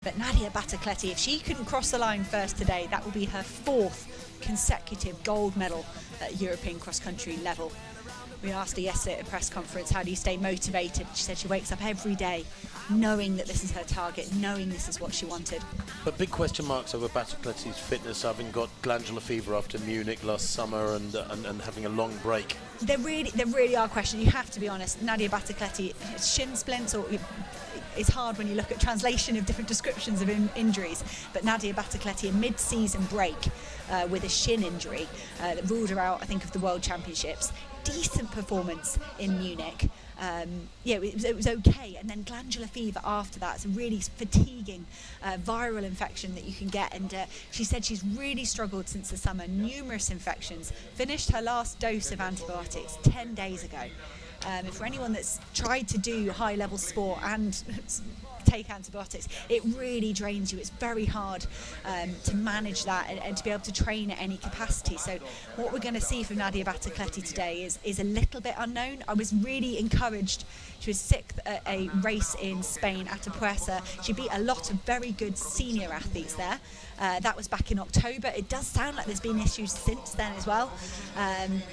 But Nadia Battacleti, if she couldn't cross the line first today, that will be her 4th consecutive gold medal at European cross-country level. We asked her yesterday at a press conference, how do you stay motivated? She said she wakes up every day knowing that this is her target, knowing this is what she wanted. But big question marks over Battacleti's fitness, having got glandular fever after Munich last summer and having a long break. There really are questions. You have to be honest. Nadia Battacleti, shin splints, or it's hard when you look at translation of different descriptions of injuries. But Nadia Battacleti, a mid-season break with a shin injury that ruled her out, I think, of the World Championships. Decent performance in Munich. It was okay, and then glandular fever after that. It's a really fatiguing viral infection that you can get, and she said she's really struggled since the summer. Numerous infections. Finished her last dose of antibiotics 10 days ago. For anyone that's tried to do high-level sport and take antibiotics, it really drains you. It's very hard to manage that and to be able to train at any capacity. So what we're going to see from Nadia Battacleti today is a little bit unknown. I was really encouraged. She was 6th at a race in Spain at Puerta. She beat a lot of very good senior athletes there. That was back in October. It does sound like there's been issues since then as well.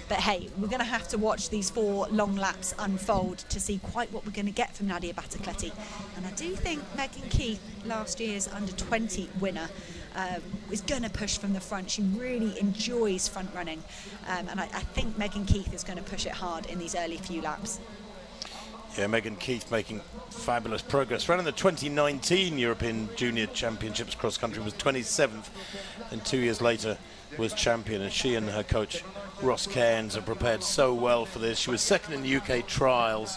But hey, we're going to have to watch these 4 long laps unfold to see quite what we're going to get from Nadia Battacleti. And I do think Megan Keith, last year's under-20 winner, is going to push from the front. She really enjoys front running. And I think Megan Keith is going to push it hard in these early few laps. Yeah, Megan Keith making fabulous progress. Ran in the 2019 European Junior Championships cross-country, was 27th, and 2 years later was champion. And she and her coach Ross Cairns are prepared so well for this. She was 2nd in the UK trials,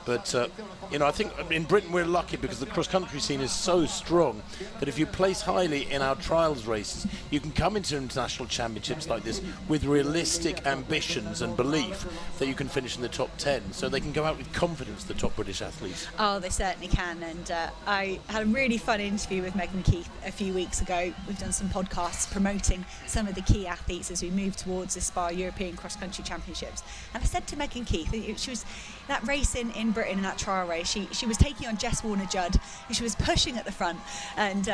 but I think in Britain we're lucky because the cross-country scene is so strong that if you place highly in our trials races, you can come into international championships like this with realistic ambitions and belief that you can finish in the top 10, so they can go out with confidence, the top British athletes. Oh, they certainly can, and I had a really fun interview with Megan Keith a few weeks ago. We've done some podcasts promoting some of the key athletes as we move towards the Spar European Cross-Country Championships, and I said to Megan Keith, she was that race in Britain, in that trial race, she was taking on Jess Warner-Judd, and she was pushing at the front, and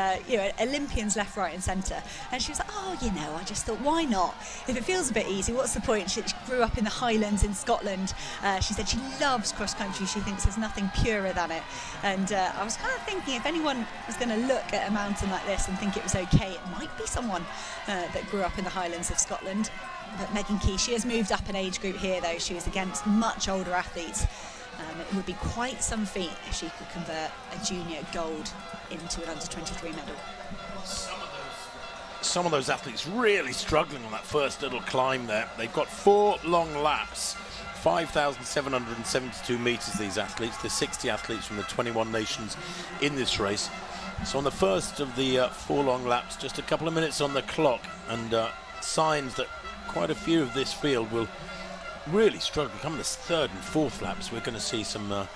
Olympians left, right and centre, and she was like, I just thought, why not? If it feels a bit easy, what's the point? She grew up in the Highlands in Scotland. She said she loves cross-country. She thinks there's nothing purer than it, and I was kind of thinking, if anyone was going to look at a mountain like this and think it was okay, it might be someone that grew up in the Highlands of Scotland. But Megan Keith, she has moved up an age group here, though. She was against much older athletes. It would be quite some feat if she could convert a junior gold into an under-23 medal. Some of those athletes really struggling on that first little climb there. They've got 4 long laps, 5,772 metres, these athletes. There's 60 athletes from the 21 nations in this race. So on the first of the 4 long laps, just a couple of minutes on the clock, and signs that quite a few of this field will really struggle. Come the 3rd and 4th laps, we're going to see some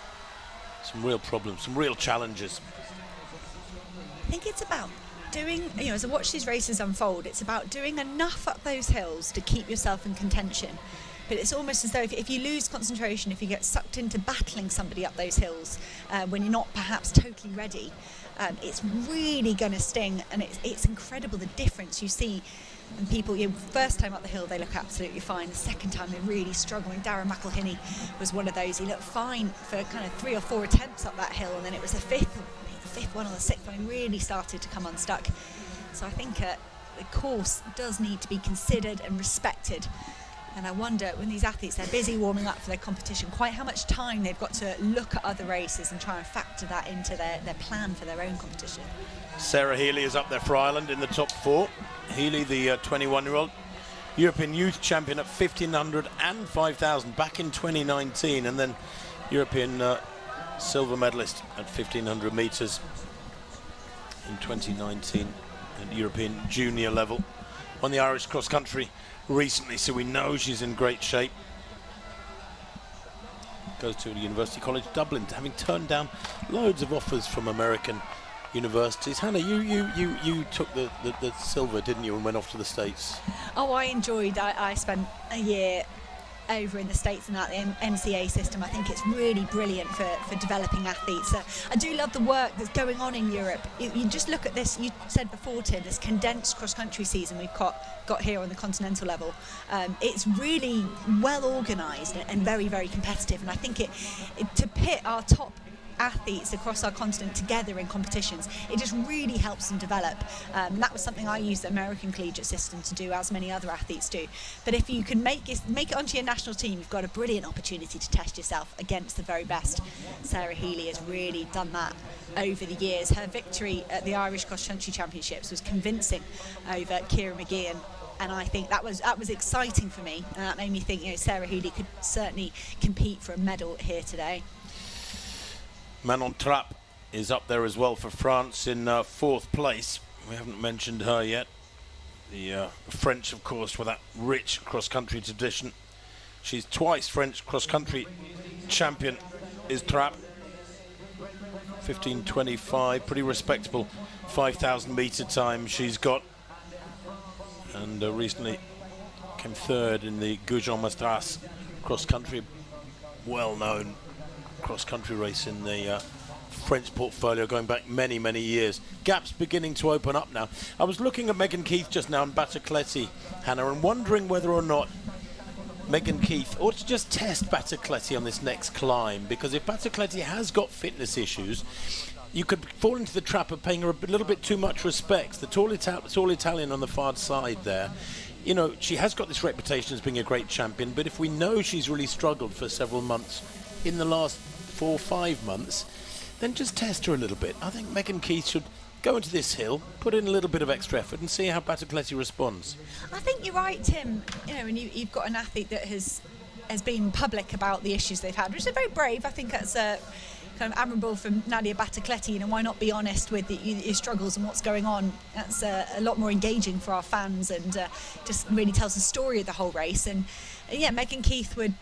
real problems, some real challenges. I think it's about doing, as I watch these races unfold, it's about doing enough up those hills to keep yourself in contention. But it's almost as though if you lose concentration, if you get sucked into battling somebody up those hills when you're not perhaps totally ready, it's really going to sting. And it's incredible the difference you see. And people, first time up the hill, they look absolutely fine. The second time, they're really struggling. Darren McElhinney was one of those. He looked fine for kind of 3 or 4 attempts up that hill, and then it was the fifth one or the 6th one, he really started to come unstuck. So I think the course does need to be considered and respected. And I wonder, when these athletes, they're busy warming up for their competition, quite how much time they've got to look at other races and try and factor that into their plan for their own competition. Sarah Healy is up there for Ireland in the top 4. Healy, the 21-year-old European Youth Champion at 1,500 and 5,000 back in 2019, and then European silver medalist at 1,500 metres in 2019 at European junior level. Won the Irish cross country recently, so we know she's in great shape. Goes to University College Dublin, having turned down loads of offers from American universities. Hannah, you took the silver, didn't you, and went off to the States? Oh, I enjoyed. I spent a year over in the States and out the NCAA system. I think it's really brilliant for developing athletes. I do love the work that's going on in Europe. You just look at this, you said before, Tim, this condensed cross-country season we've got here on the continental level. It's really well organised and very, very competitive, and I think it to pit our top athletes across our continent together in competitions, it just really helps them develop. And that was something I used the American collegiate system to do, as many other athletes do. But if you can make it onto your national team, you've got a brilliant opportunity to test yourself against the very best. Sarah Healy has really done that over the years. Her victory at the Irish Cross Country Championships was convincing over Ciara McGee, and I think that was exciting for me, and that made me think, Sarah Healy could certainly compete for a medal here today. Manon Trapp is up there as well for France in 4th place. We haven't mentioned her yet. The French, of course, with that rich cross-country tradition. She's twice French cross-country champion, is Trapp. 15:25, pretty respectable 5,000 metre time she's got. And recently came 3rd in the Gujan-Mestras cross-country, well-known cross-country race in the French portfolio going back many, many years. Gaps beginning to open up now. I was looking at Megan Keith just now in Batacleti, Hannah, and wondering whether or not Megan Keith ought to just test Batacleti on this next climb, because if Batacleti has got fitness issues, you could fall into the trap of paying her a little bit too much respect. The tall Italian on the far side there. She has got this reputation as being a great champion, but if we know she's really struggled for several months in the last 4 or 5 months, then just test her a little bit. I think Megan Keith should go into this hill, put in a little bit of extra effort and see how Batacleti responds. I think you're right, Tim. And you've got an athlete that has been public about the issues they've had, which is very brave. I think that's kind of admirable from Nadia Batacleti. Why not be honest with your struggles and what's going on? That's a lot more engaging for our fans, and just really tells the story of the whole race. And Megan Keith would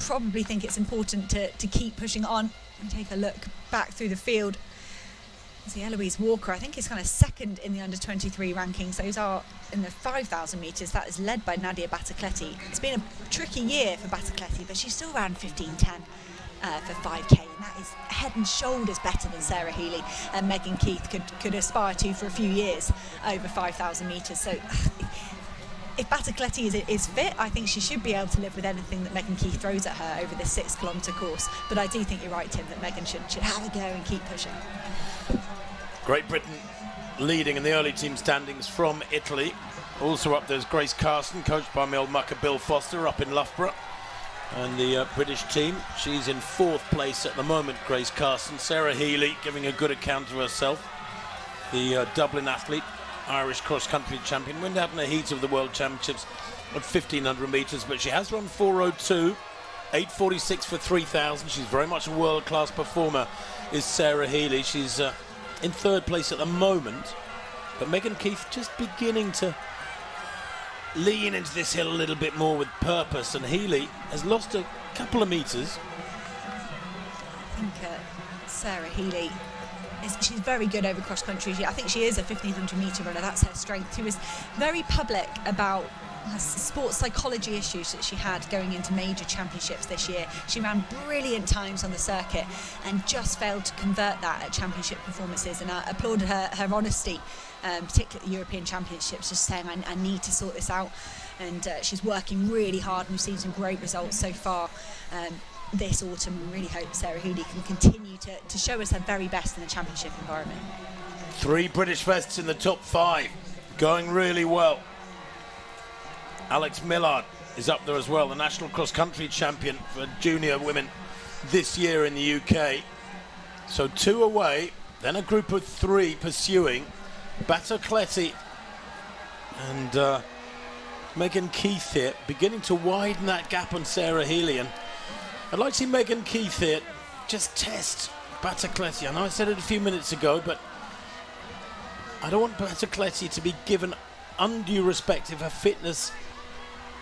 probably think it's important to keep pushing on. And take a look back through the field. See, Eloise Walker, I think, is kind of 2nd in the under-23 rankings. Those are in the 5,000 metres. That is led by Nadia Batacleti. It's been a tricky year for Batacleti, but she's still around 15:10 for 5K, and that is head and shoulders better than Sarah Healy and Megan Keith could aspire to for a few years over 5,000 metres. So if Batacleti is fit, I think she should be able to live with anything that Megan Keith throws at her over this 6-kilometre course. But I do think you're right, Tim, that Megan should have a go and keep pushing. Great Britain leading in the early team standings from Italy. Also up there's Grace Carson, coached by my old mucker Bill Foster up in Loughborough. And the British team, she's in 4th place at the moment, Grace Carson. Sarah Healy giving a good account of herself. The Dublin athlete, Irish cross-country champion, went out in the heat of the World Championships at 1,500 metres, but she has run 4:02, 8:46 for 3,000. She's very much a world-class performer, is Sarah Healy. She's in 3rd place at the moment, but Megan Keith just beginning to lean into this hill a little bit more with purpose, and Healy has lost a couple of metres. I think Sarah Healy, she's very good over cross country. I think she is a 1,500 metre runner. That's her strength. She was very public about her sports psychology issues that she had going into major championships this year. She ran brilliant times on the circuit and just failed to convert that at championship performances, and I applauded her honesty, particularly at the European Championships, just saying I need to sort this out, and she's working really hard, and we've seen some great results so far this autumn, and really hope Sarah Healy can continue to show us her very best in the championship environment. 3 British vests in the top 5, going really well. Alex Millard is up there as well, the national cross-country champion for junior women this year in the UK. So 2 away, then a group of 3 pursuing. Batacleti and Megan Keith here, beginning to widen that gap on Sarah Healy. And I'd like to see Megan Keith here just test Batacleti. I know I said it a few minutes ago, but I don't want Batacleti to be given undue respect if her fitness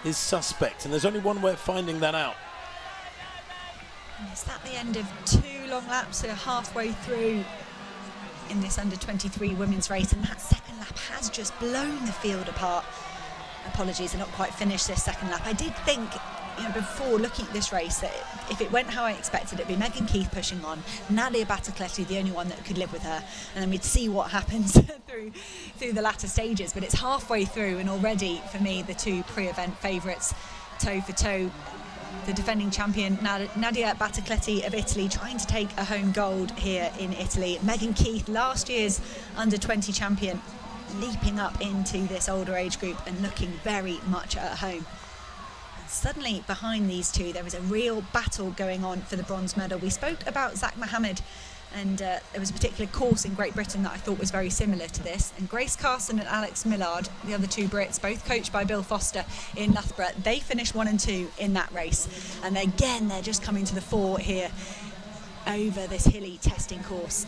is suspect, and there's only one way of finding that out. Is that the end of 2 long laps? So halfway through in this under-23 women's race, and that second lap has just blown the field apart. Apologies, they're not quite finished this second lap. I did think before looking at this race, that if it went how I expected, it'd be Megan Keith pushing on, Nadia Battacletti the only one that could live with her, and then we'd see what happens through the latter stages. But it's halfway through, and already for me the two pre-event favourites toe for toe. The defending champion Nadia Battacletti of Italy trying to take a home gold here in Italy. Megan Keith, last year's under-20 champion, leaping up into this older age group and looking very much at home. And suddenly behind these two there was a real battle going on for the bronze medal. We spoke about Zach Mohammed, and there was a particular course in Great Britain that I thought was very similar to this, and Grace Carson and Alex Millard, the other two Brits, both coached by Bill Foster in Loughborough, they finished 1 and 2 in that race, and again they're just coming to the fore here over this hilly testing course.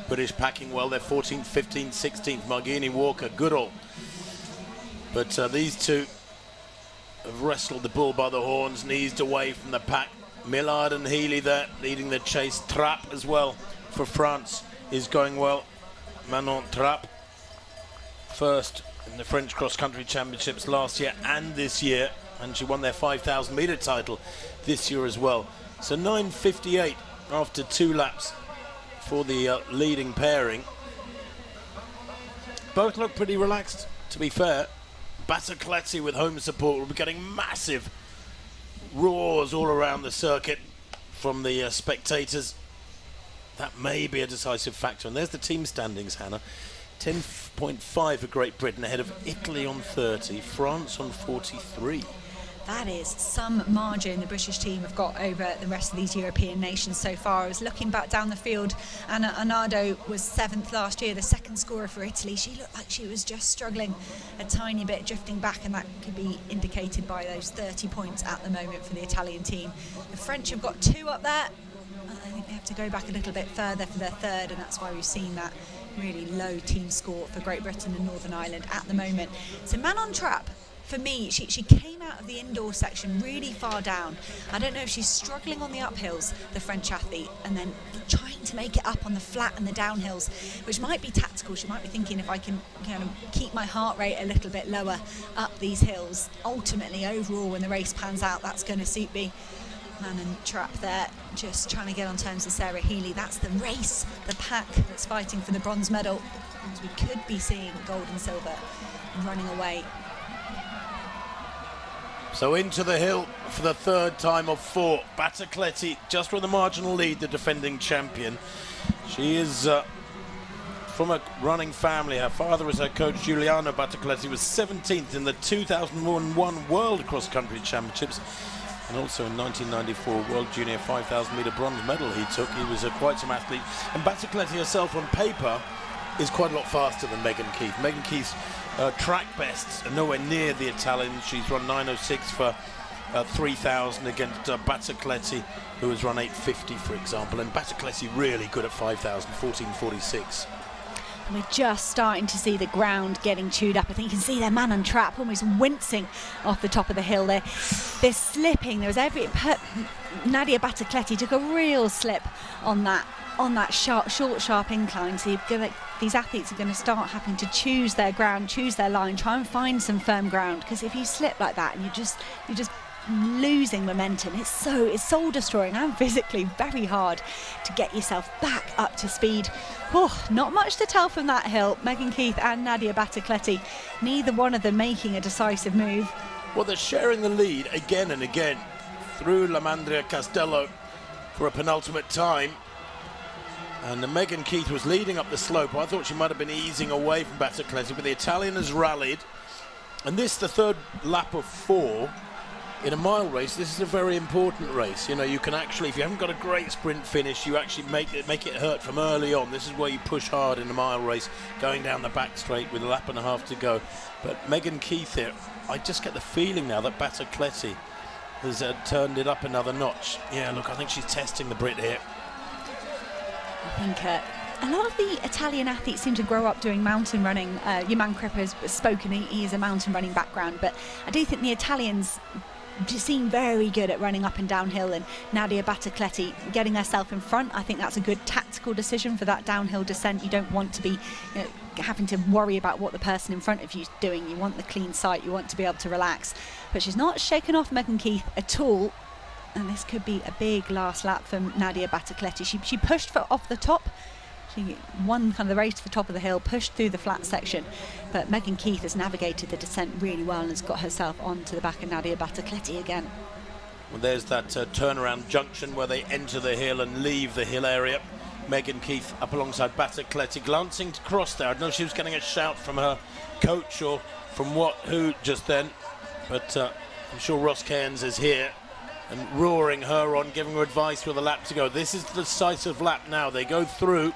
British packing well, they're 14th, 15th, 16th, Margini, Walker, Goodall. But these two have wrestled the bull by the horns and eased away from the pack. Millard and Healy there leading the chase. Trapp as well for France is going well. Manon Trapp, first in the French cross-country championships last year and this year, and she won their 5,000 metre title this year as well. So 9:58 after 2 laps for the leading pairing. Both look pretty relaxed, to be fair. Battacletti with home support will be getting massive roars all around the circuit from the spectators. That may be a decisive factor. And there's the team standings, Hannah. 10.5 for Great Britain ahead of Italy on 30, France on 43. That is some margin the British team have got over the rest of these European nations so far. I was looking back down the field. Anna Arnardo was 7th last year, the second scorer for Italy. She looked like she was just struggling a tiny bit, drifting back, and that could be indicated by those 30 points at the moment for the Italian team. The French have got 2 up there. I think they have to go back a little bit further for their third, and that's why we've seen that really low team score for Great Britain and Northern Ireland at the moment. So Manon Trapp, for me, she came out of the indoor section really far down. I don't know if she's struggling on the uphills, the French athlete, and then trying to make it up on the flat and the downhills, which might be tactical. She might be thinking, if I can kind of keep my heart rate a little bit lower up these hills, ultimately, overall, when the race pans out, that's going to suit me. Manon Trapp there, just trying to get on terms with Sarah Healy. That's the race, the pack that's fighting for the bronze medal. As we could be seeing gold and silver running away. So into the hill for the third time of 4. Battacletti just with the marginal lead, the defending champion. She is from a running family. Her father is her coach. Giuliano Battacletti was 17th in the 2001 World Cross Country Championships, and also in 1994 World Junior 5,000 metre bronze medal he took. He was quite some athlete. And Battacletti herself on paper is quite a lot faster than Megan Keith. Megan Keith's track bests are nowhere near the Italians. She's run 9:06 for 3,000 against Battacletti, who has run 8:50, for example. And Battacletti really good at 5,000, 14:46. And we're just starting to see the ground getting chewed up. I think you can see there Manon Trapp almost wincing off the top of the hill there. They're slipping. There was Nadia Battacletti took a real slip on that sharp incline. So these athletes are going to start having to choose their ground, choose their line, try and find some firm ground, because if you slip like that and you're just losing momentum, it's soul destroying and physically very hard to get yourself back up to speed. Not much to tell from that hill. Megan Keith and Nadia Battacletti, neither one of them making a decisive move. Well, they're sharing the lead again and again through La Mandria Castello for a penultimate time. And Megan Keith was leading up the slope. I thought she might have been easing away from Battacletti, but the Italian has rallied. And this, the third lap of 4 in a mile race. This is a very important race. You know, you can actually, if you haven't got a great sprint finish, you actually make it hurt from early on. This is where you push hard in a mile race, going down the back straight with a lap and a half to go. But Megan Keith here, I just get the feeling now that Battacletti has turned it up another notch. Yeah, look, I think she's testing the Brit here. I think a lot of the Italian athletes seem to grow up doing mountain running. Johan Cripper has spoken, he has a mountain running background, but I do think the Italians seem very good at running up and downhill, and Nadia Battacletti getting herself in front, I think that's a good tactical decision for that downhill descent. You don't want to be having to worry about what the person in front of you is doing. You want the clean sight, you want to be able to relax. But she's not shaken off Megan Keith at all. And this could be a big last lap from Nadia Battecletti. She pushed off the top. She won kind of the race to the top of the hill, pushed through the flat section. But Megan Keith has navigated the descent really well and has got herself onto the back of Nadia Battecletti again. Well, there's that turnaround junction where they enter the hill and leave the hill area. Megan Keith up alongside Battecletti, glancing across there. I don't know if she was getting a shout from her coach or from who just then, but I'm sure Ross Cairns is here and roaring her on, giving her advice with a lap to go. This is the decisive lap now. They go through,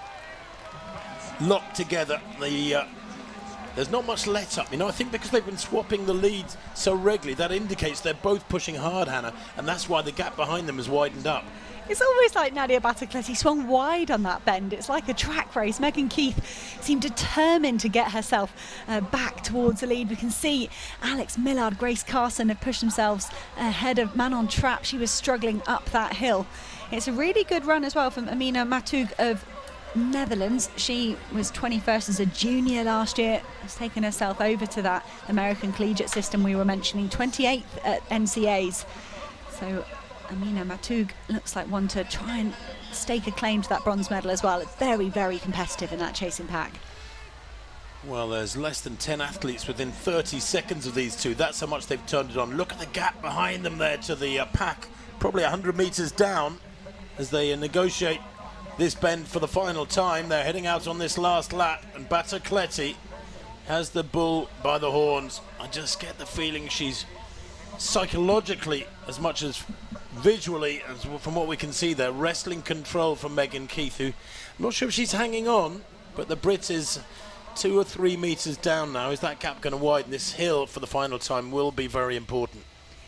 locked together. There's not much let up. I think because they've been swapping the leads so regularly, that indicates they're both pushing hard, Hannah, and that's why the gap behind them has widened up. It's almost like Nadia Battecletti swung wide on that bend. It's like a track race. Megan Keith seemed determined to get herself back towards the lead. We can see Alex Millard, Grace Carson have pushed themselves ahead of Manon Trapp. She was struggling up that hill. It's a really good run as well from Amina Matoug of Netherlands. She was 21st as a junior last year, has taken herself over to that American collegiate system we were mentioning, 28th at NCAs. So Amina Matoug looks like one to try and stake a claim to that bronze medal as well. It's very, very competitive in that chasing pack. Well, there's less than 10 athletes within 30 seconds of these two. That's how much they've turned it on. Look at the gap behind them there to the pack, probably 100 metres down as they negotiate this bend for the final time. They're heading out on this last lap, and Battecletti has the bull by the horns. I just get the feeling she's psychologically, as much as visually, as from what we can see there, wrestling control from Megan Keith, who I'm not sure if she's hanging on, but the Brit is 2 or 3 metres down now. Is that gap going to widen? This hill for the final time will be very important.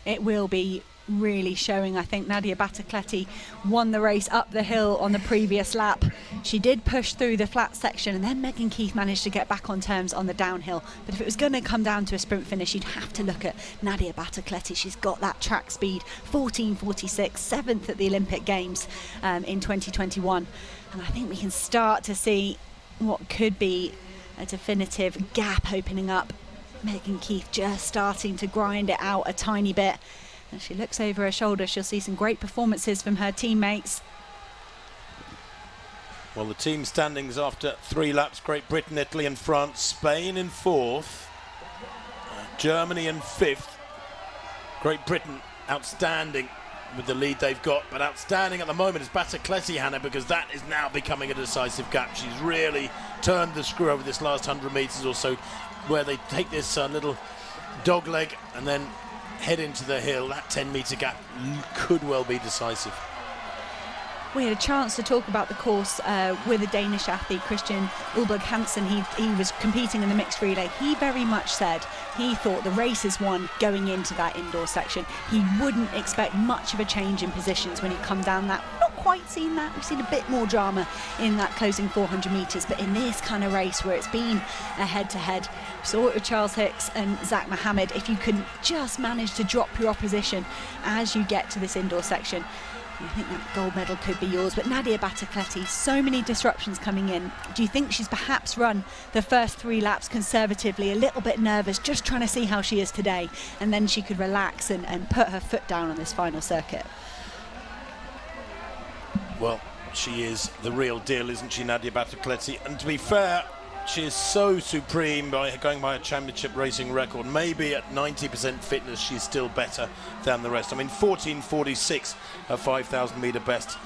It will be really showing. I think Nadia Battecletti won the race up the hill on the previous lap. She did push through the flat section, and then Megan Keith managed to get back on terms on the downhill. But if it was going to come down to a sprint finish, you'd have to look at Nadia Battecletti. She's got that track speed, 14:46, 7th at the Olympic Games in 2021. And I think we can start to see what could be a definitive gap opening up. Megan Keith just starting to grind it out a tiny bit. As she looks over her shoulder, she'll see some great performances from her teammates. Well, the team standings after 3 laps: Great Britain, Italy and France. Spain in 4th, Germany in 5th. Great Britain outstanding with the lead they've got, but outstanding at the moment is Battecletti, Hannah, because that is now becoming a decisive gap. She's really turned the screw over this last 100 metres or so, where they take this little dog leg and then head into the hill. That 10-metre gap could well be decisive. We had a chance to talk about the course with a Danish athlete, Christian Ulberg Hansen. He was competing in the mixed relay. He very much said he thought the race is won going into that indoor section. He wouldn't expect much of a change in positions when he come down that. Not quite seen that. We've seen a bit more drama in that closing 400 metres, but in this kind of race where it's been a head-to-head, we saw it with Charles Hicks and Zach Mohammed. If you can just manage to drop your opposition as you get to this indoor section, I think that gold medal could be yours. But Nadia Battecletti, so many disruptions coming in. Do you think she's perhaps run the first 3 laps conservatively, a little bit nervous, just trying to see how she is today, and then she could relax and put her foot down on this final circuit? Well, she is the real deal, isn't she, Nadia Battecletti? And to be fair, she is so supreme by going by a championship racing record. Maybe at 90% fitness, she's still better than the rest. I mean, 14:46, her 5,000 metre best.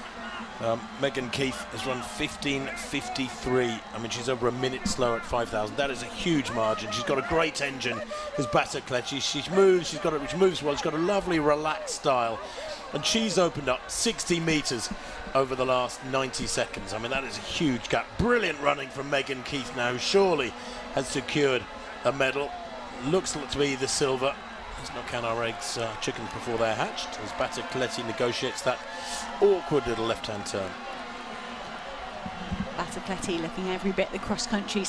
Megan Keith has run 15:53. I mean, she's over a minute slower at 5,000. That is a huge margin. She's got a great engine, as Battecletti. She moves. She moves well. She's got a lovely, relaxed style, and she's opened up 60 metres over the last 90 seconds. I mean, that is a huge gap. Brilliant running from Megan Keith now, who surely has secured a medal. Looks to be the silver. Let's not count our eggs, chickens before they're hatched, as Battecletti negotiates that awkward little left-hand turn. Battecletti looking every bit the cross-country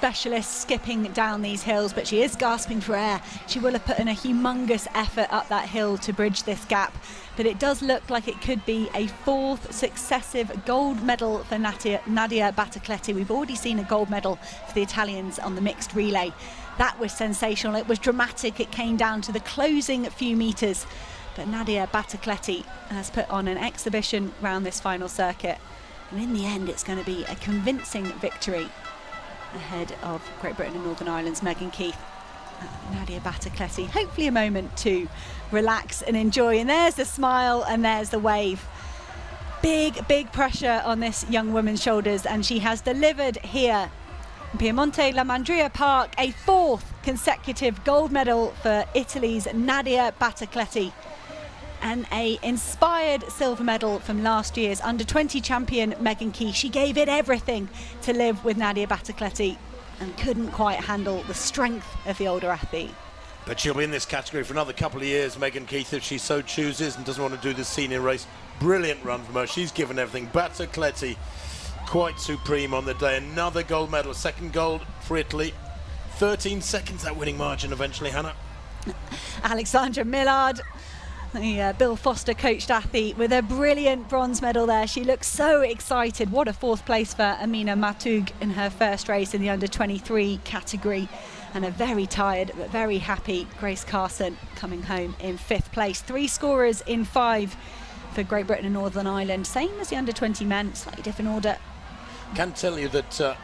specialist skipping down these hills, but she is gasping for air. She will have put in a humongous effort up that hill to bridge this gap, but it does look like it could be a 4th successive gold medal for Nadia Battecletti. We've already seen a gold medal for the Italians on the mixed relay. That was sensational. It was dramatic. It came down to the closing few metres, but Nadia Battecletti has put on an exhibition round this final circuit, and in the end it's going to be a convincing victory ahead of Great Britain and Northern Ireland's Megan Keith. Nadia Battecletti, hopefully a moment to relax and enjoy, and there's the smile and there's the wave. Big pressure on this young woman's shoulders, and she has delivered here in Piemonte La Mandria Park, a 4th consecutive gold medal for Italy's Nadia Battecletti, and a inspired silver medal from last year's under-20 champion Megan Keith. She gave it everything to live with Nadia Battecletti and couldn't quite handle the strength of the older athlete. But she'll be in this category for another couple of years, Megan Keith, if she so chooses and doesn't want to do the senior race. Brilliant run from her. She's given everything. Battecletti quite supreme on the day. Another gold medal, 2nd gold for Italy. 13 seconds, that winning margin eventually, Hannah. Alexandra Millard, the Bill Foster coached athlete, with a brilliant bronze medal there. She looks so excited. What a 4th place for Amina Matug in her first race in the under-23 category. And a very tired but very happy Grace Carson coming home in 5th place. 3 scorers in 5 for Great Britain and Northern Ireland. Same as the under-20 men, slightly different order. Can tell you that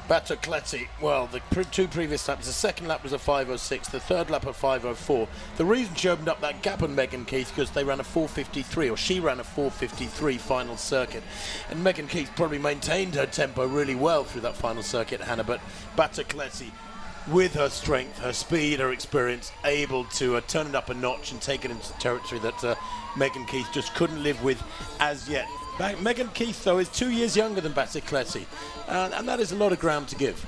Battecletti, well, the 2 previous laps, the 2nd lap was a 5:06, the 3rd lap a 5:04. The reason she opened up that gap on Megan Keith, because they ran a 4:53, or she ran a 4:53 final circuit. And Megan Keith probably maintained her tempo really well through that final circuit, Hannah, but Battecletti, with her strength, her speed, her experience, able to turn it up a notch and take it into territory that Megan Keith just couldn't live with as yet. Megan Keith, though, is 2 years younger than Battecletti, and that is a lot of ground to give.